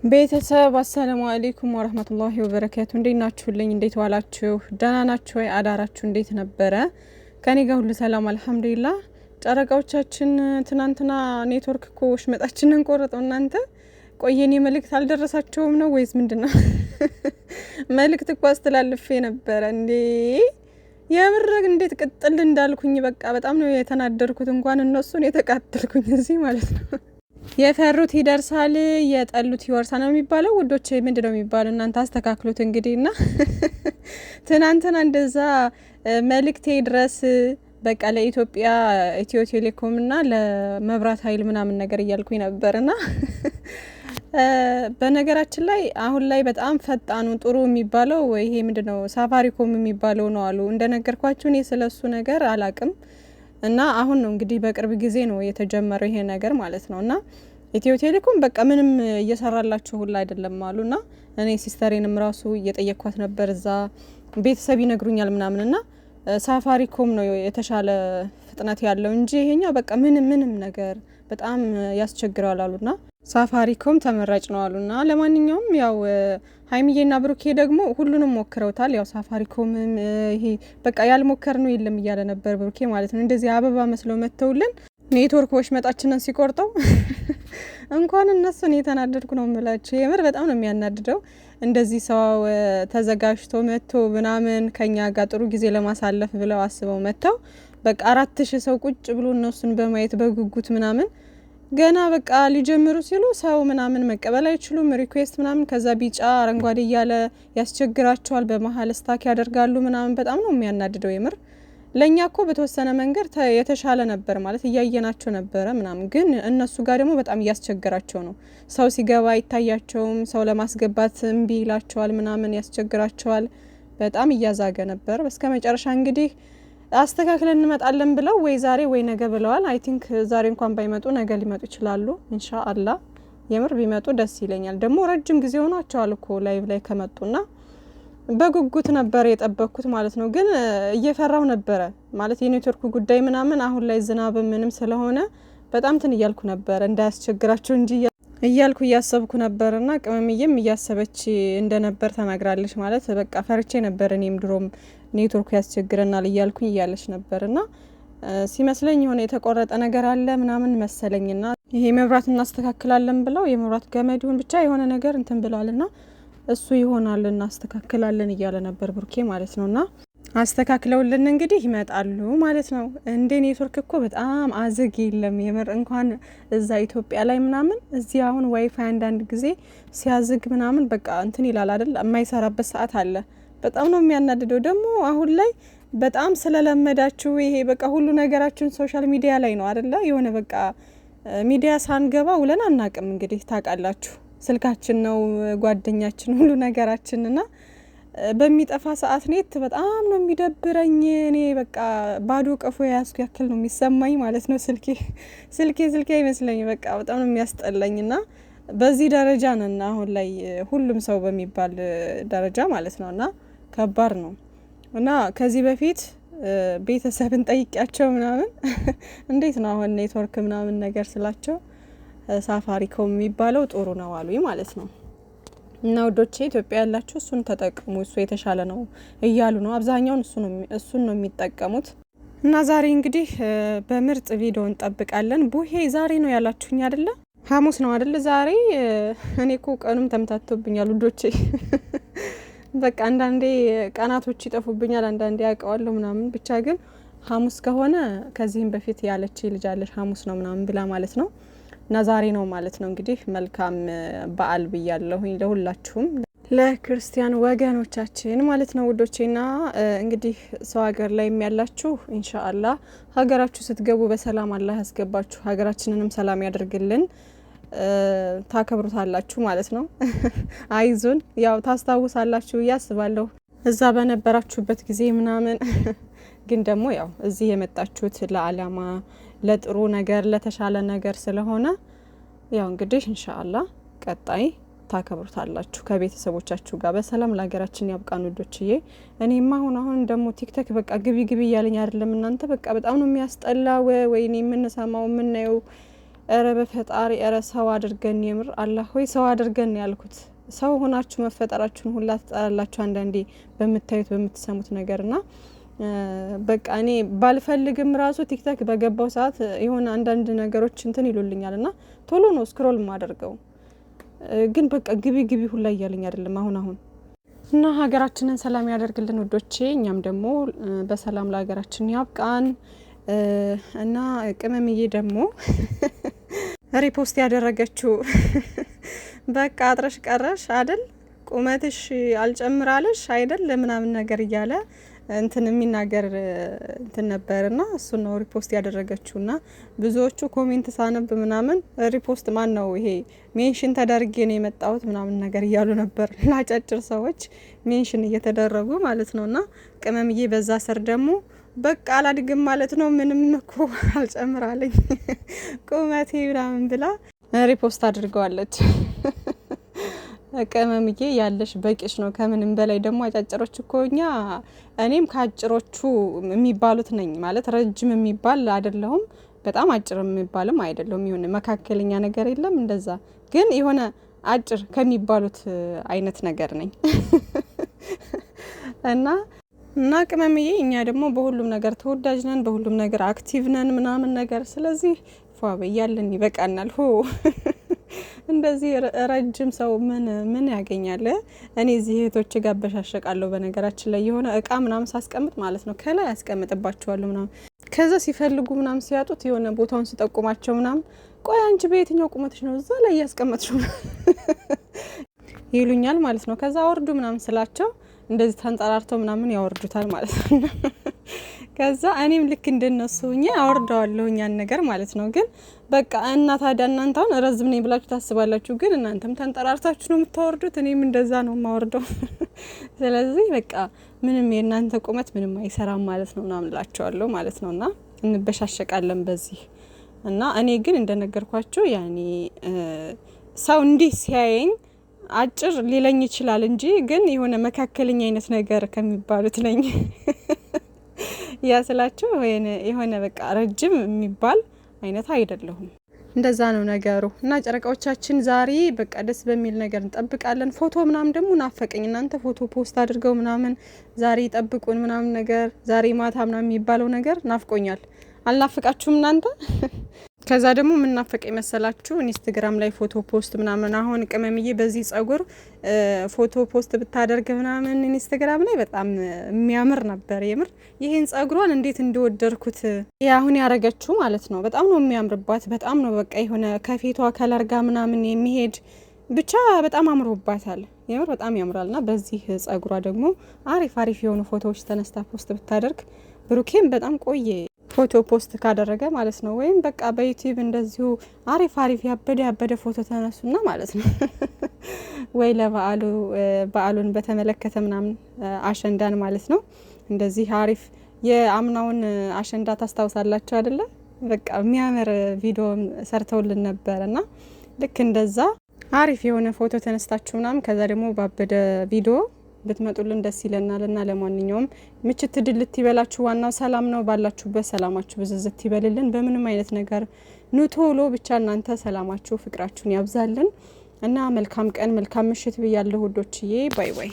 ቤተሰብ አሰላሙ አለይኩም ወራህመቱላሂ ወበረካቱ። እንዴት ናችሁልኝ? እንዴት ዋላችሁ? ደህና ናችሁ ወይ? አዳራችሁ እንዴት ነበረ? ከኔ ጋር ሁሉ ሰላም አልሐምዱሊላህ። ጨረቃዎቻችን ትናንትና ኔትወርክ እኮ ሽመጣችንን ቆረጠው። እናንተ ቆየኔ መልእክት አልደረሳቸውም ነው ወይስ ምንድነው? መልእክት እኮ አስተላልፌ ነበረ እንዴ! የምር እንዴት ቅጥል እንዳልኩኝ በቃ በጣም ነው የተናደርኩት። እንኳን እነሱን የተቃጠልኩኝ እዚህ ማለት ነው። የፈሩት ይደርሳል የጠሉት ይወርሳል ነው የሚባለው። ውዶች ምንድነው የሚባለው? እናንተ አስተካክሉት እንግዲህና ትናንትና እንደዛ መልእክቴ ድረስ በቃ ለኢትዮጵያ ኢትዮ ቴሌኮም እና ለመብራት ኃይል ምናምን ነገር እያልኩኝ ነበርና በነገራችን ላይ አሁን ላይ በጣም ፈጣኑ ጥሩ የሚባለው ይሄ ምንድነው ሳፋሪኮም የሚባለው ነው አሉ። እንደነገርኳችሁ እኔ ስለሱ ነገር አላቅም እና አሁን ነው እንግዲህ በቅርብ ጊዜ ነው የተጀመረው ይሄ ነገር ማለት ነውና ኢትዮ ቴሌኮም በቃ ምንም እየሰራላችሁ ሁላ አይደለም አሉና እኔ ሲስተሬንም ራሱ እየጠየቅኳት ነበር እዛ ቤተሰብ ይነግሩኛል ምናምንና ሳፋሪኮም ነው የተሻለ ፍጥነት ያለው እንጂ ይሄኛው በቃ ምንም ነገር በጣም ያስቸግራል አሉና ሳፋሪኮም ተመራጭ ነው አሉና ለማንኛውም ያው ሀይሚዬና ብሩኬ ደግሞ ሁሉንም ሞክረውታል። ያው ሳፋሪኮም ይሄ በቃ ያልሞከር ነው የለም እያለ ነበር ብሩኬ ማለት ነው። እንደዚህ አበባ መስለው መተውልን ኔትወርክ ወሽመጣችንን ሲቆርጠው እንኳን እነሱን የተናደድኩ ነው የምላችሁ። የምር በጣም ነው የሚያናድደው። እንደዚህ ሰው ተዘጋጅቶ መጥቶ ምናምን ከኛ ጋር ጥሩ ጊዜ ለማሳለፍ ብለው አስበው መጥተው በቃ 4000 ሰው ቁጭ ብሎ እነሱን በማየት በጉጉት ምናምን ገና በቃ ሊጀምሩ ሲሉ ሰው ምናምን መቀበል አይችሉም። ሪኩዌስት ምናምን ከዛ ቢጫ አረንጓዴ እያለ ያስቸግራቸዋል። በመሀል ስታክ ያደርጋሉ ምናምን በጣም ነው የሚያናድደው የምር። ለኛ እኮ በተወሰነ መንገድ የተሻለ ነበር ማለት እያየናቸው ነበረ ምናምን፣ ግን እነሱ ጋር ደግሞ በጣም እያስቸግራቸው ነው። ሰው ሲገባ አይታያቸውም። ሰው ለማስገባት እምቢ ይላቸዋል ምናምን ያስቸግራቸዋል። በጣም እያዛገ ነበር። በስከ መጨረሻ እንግዲህ አስተካክለን እንመጣለን ብለው ወይ ዛሬ ወይ ነገ ብለዋል። አይ ቲንክ ዛሬ እንኳን ባይመጡ ነገ ሊመጡ ይችላሉ ኢንሻአላህ። የምር ቢመጡ ደስ ይለኛል። ደግሞ ረጅም ጊዜ ሆኗቸዋል እኮ ላይቭ ላይ ከመጡና በጉጉት ነበር የጠበቅኩት ማለት ነው። ግን እየፈራው ነበረ ማለት የኔትወርክ ጉዳይ ምናምን አሁን ላይ ዝናብ ምንም ስለሆነ በጣም ትን እያልኩ ነበር እንዳያስቸግራቸው እንጂ እያልኩ እያሰብኩ ነበርና ቅመምዬም እያሰበች እንደነበር ተናግራለች ማለት በቃ ፈርቼ ነበር እኔም ድሮም ኔትወርክ ያስቸግረናል እያልኩኝ እያለች ነበርና ሲመስለኝ የሆነ የተቆረጠ ነገር አለ ምናምን መሰለኝና ይሄ መብራት እናስተካክላለን ብለው የመብራት ገመዱን ብቻ የሆነ ነገር እንትን ብሏልና እሱ ይሆናል እናስተካክላለን እያለ ነበር ብሩኬ ማለት ነውና አስተካክለውልን እንግዲህ ይመጣሉ ማለት ነው። እንደ ኔትወርክ እኮ በጣም አዝግ የለም የምር እንኳን እዛ ኢትዮጵያ ላይ ምናምን እዚህ አሁን ዋይፋይ አንዳንድ ጊዜ ሲያዝግ ምናምን በቃ እንትን ይላል አይደል? የማይሰራበት ሰዓት አለ። በጣም ነው የሚያናድደው። ደግሞ አሁን ላይ በጣም ስለለመዳችሁ ይሄ በቃ ሁሉ ነገራችን ሶሻል ሚዲያ ላይ ነው አይደለ? የሆነ በቃ ሚዲያ ሳንገባ ውለን አናቅም። እንግዲህ ታውቃላችሁ ስልካችን ነው ጓደኛችን ሁሉ ነገራችንና በሚጠፋ ሰዓት ኔት በጣም ነው የሚደብረኝ። እኔ በቃ ባዶ ቀፎ ያስኩ ያክል ነው የሚሰማኝ ማለት ነው። ስልኬ አይመስለኝ በቃ በጣም ነው የሚያስጠላኝና በዚህ ደረጃ ነን አሁን ላይ ሁሉም ሰው በሚባል ደረጃ ማለት ነውና ከባድ ነው። እና ከዚህ በፊት ቤተሰብን ጠይቂያቸው ምናምን እንዴት ነው አሁን ኔትወርክ ምናምን ነገር ስላቸው ሳፋሪኮም የሚባለው ጥሩ ነው አሉኝ ማለት ነው። እና ወዶቼ ኢትዮጵያ ያላችሁ እሱን ተጠቅሙ እሱ የተሻለ ነው እያሉ ነው አብዛኛውን እሱን ነው የሚጠቀሙት። እና ዛሬ እንግዲህ በምርጥ ቪዲዮ እንጠብቃለን። ቡሄ ዛሬ ነው ያላችሁኝ አይደለ? ሐሙስ ነው አይደለ ዛሬ? እኔ እኮ ቀኑም ተምታቶብኛል ውዶቼ። በቃ አንዳንዴ ቀናቶች ይጠፉብኛል አንዳንዴ ያውቀዋለሁ ምናምን ብቻ ግን ሐሙስ ከሆነ ከዚህም በፊት ያለች ልጅ አለች ሐሙስ ነው ምናምን ብላ ማለት ነው። እና ዛሬ ነው ማለት ነው። እንግዲህ መልካም በዓል ብያለሁኝ ለሁላችሁም ለክርስቲያን ወገኖቻችን ማለት ነው ውዶቼና እንግዲህ ሰው ሀገር ላይ ያላችሁ ኢንሻአላህ ሀገራችሁ ስትገቡ በሰላም አላህ ያስገባችሁ። ሀገራችንንም ሰላም ያደርግልን። ታከብሩታላችሁ ማለት ነው። አይዞን ያው ታስታውሳላችሁ ያስባለሁ እዛ በነበራችሁበት ጊዜ ምናምን ግን ደግሞ ያው እዚህ የመጣችሁት ለዓላማ ለጥሩ ነገር ለተሻለ ነገር ስለሆነ ያው እንግዲህ ኢንሻአላህ ቀጣይ ታከብሩታላችሁ ከቤተሰቦቻችሁ ጋር በሰላም ለሀገራችን ያብቃን ውዶችዬ። እኔማ አሁን ደግሞ ቲክቶክ በቃ ግቢ እያለኝ አይደለም እናንተ በቃ በጣም ነው የሚያስጠላው። ወይኔ የምንሰማው የምናየው እረ በፈጣሪ እረ ሰው አድርገን የምር አላህ ሆይ ሰው አድርገን ያልኩት። ሰው ሆናችሁ መፈጠራችሁን ሁላ ትጣላላችሁ አንዳንዴ በምታዩት በምትሰሙት ነገርና በቃ እኔ ባልፈልግም ራሱ ቲክቶክ በገባው ሰዓት የሆነ አንዳንድ ነገሮች እንትን ይሉልኛልና ቶሎ ነው ስክሮል ማደርገው። ግን በቃ ግቢ ሁላ እያለኝ አይደለም አሁን እና ሀገራችንን ሰላም ያደርግልን ውዶቼ። እኛም ደግሞ በሰላም ለሀገራችን ያብቃን። እና ቅመምዬ ደግሞ ሪፖስት ያደረገችው በቃ አጥረሽ ቀረሽ አይደል ቁመትሽ አልጨምራለሽ አይደል ምናምን ነገር እያለ እንትን የሚናገር እንትን ነበርና እሱ ነው ሪፖስት ያደረገችውና ብዙዎቹ ኮሜንት ሳነብ ምናምን ሪፖስት ማን ነው ይሄ ሜንሽን ተደርጌ ነው የመጣሁት ምናምን ነገር እያሉ ነበር። ላጫጭር ሰዎች ሜንሽን እየተደረጉ ማለት ነውና ቅመምዬ በዛ ስር ደግሞ በቃ አላድግም ማለት ነው ምንም እኮ አልጨምራለኝ ቁመቴ ምናምን ብላ ሪፖስት አድርገዋለች። ቅመምዬ ያለሽ በቂሽ ነው ከምንም በላይ ደግሞ አጫጭሮች እኮ እኔም ከአጭሮቹ የሚባሉት ነኝ ማለት ረጅም የሚባል አይደለሁም በጣም አጭር የሚባልም አይደለሁም የሆነ መካከለኛ ነገር የለም እንደዛ ግን የሆነ አጭር ከሚባሉት አይነት ነገር ነኝ። እና ቅመምዬ እኛ ደግሞ በሁሉም ነገር ተወዳጅ ነን በሁሉም ነገር አክቲቭ ነን ምናምን ነገር ስለዚህ ፏበ ያለን ይበቃናል። እንደዚህ ረጅም ሰው ምን ያገኛል? እኔ እዚህ እህቶች ጋር በሻሸቃለሁ በነገራችን ላይ የሆነ እቃ ምናምን ሳስቀምጥ ማለት ነው ከላይ ያስቀምጥባቸዋለሁ ምናምን ከዛ ሲፈልጉ ምናምን ሲያጡት የሆነ ቦታውን ሲጠቁማቸው ምናምን ቆይ አንቺ በየትኛው ቁመትሽ ነው እዛ ላይ ያስቀመጥሽው ይሉኛል ማለት ነው። ከዛ ወርዱ ምናምን ስላቸው እንደዚህ ተንጠራርተው ምናምን ያወርዱታል ማለት ነው። ከዛ እኔም ልክ እንደነሱ ሆኜ አወርደዋለሁ ያን ነገር ማለት ነው። ግን በቃ እና ታዲያ እናንተ አሁን ረዝም ነኝ ብላችሁ ታስባላችሁ ግን እናንተም ተንጠራርታችሁ ነው የምታወርዱት እኔም እንደዛ ነው የማወርደው። ስለዚህ በቃ ምንም የእናንተ ቁመት ምንም አይሰራም ማለት ነው ምናምን እላቸዋለሁ ማለት ነውና እንበሻሸቃለን በዚህ እና እኔ ግን እንደነገርኳችሁ ያኔ ሰው እንዲህ ሲያየኝ አጭር ሊለኝ ይችላል እንጂ ግን የሆነ መካከለኛ አይነት ነገር ከሚባሉት ነኝ። ያ ስላችሁ የሆነ በቃ ረጅም የሚባል አይነት አይደለሁም እንደዛ ነው ነገሩ። እና ጨረቃዎቻችን ዛሬ በቃ ደስ በሚል ነገር እንጠብቃለን። ፎቶ ምናምን ደግሞ ናፈቀኝ እናንተ ፎቶ ፖስት አድርገው ምናምን ዛሬ ይጠብቁን ምናምን ነገር ዛሬ ማታ ምናምን የሚባለው ነገር ናፍቆኛል። አልናፍቃችሁም እናንተ? ከዛ ደግሞ ምን ናፈቀ መሰላችሁ ኢንስታግራም ላይ ፎቶ ፖስት ምናምን አሁን ቅመምዬ በዚህ ጸጉር ፎቶ ፖስት ብታደርግ ምናምን ኢንስታግራም ላይ በጣም የሚያምር ነበር የምር። ይሄን ጸጉሯን እንዴት እንደወደድኩት አሁን ያረጋችሁ ማለት ነው። በጣም ነው የሚያምርባት በጣም ነው በቃ የሆነ ከፊቷ ከለር ጋር ምናምን የሚሄድ ብቻ በጣም አምሮባታል የምር በጣም ያምራልና በዚህ ጸጉሯ ደግሞ አሪፍ የሆኑ ፎቶዎች ተነስታ ፖስት ብታደርግ ብሩኬም በጣም ቆየ ፎቶ ፖስት ካደረገ ማለት ነው። ወይም በቃ በዩቲዩብ እንደዚሁ አሪፍ ያበደ ፎቶ ተነሱና ማለት ነው። ወይ በዓሉን በተመለከተ ምናምን አሸንዳን ማለት ነው እንደዚህ አሪፍ የአምናውን አሸንዳ ታስታውሳላችሁ አይደለ? በቃ የሚያምር ቪዲዮ ሰርተውልን ነበርና ልክ እንደዛ አሪፍ የሆነ ፎቶ ተነስታችሁ ምናምን ከዛ ደግሞ ባበደ ቪዲዮ ብትመጡልን ደስ ይለናልና ለማንኛውም ምችት ድልት ይበላችሁ። ዋናው ሰላም ነው። ባላችሁበት ሰላማችሁ ብዝዝት ይበልልን። በምንም አይነት ነገር ኑቶሎ ብቻ እናንተ ሰላማችሁ ፍቅራችሁን ያብዛልን እና መልካም ቀን መልካም ምሽት ብያለሁ ውዶችዬ። ባይ ባይ።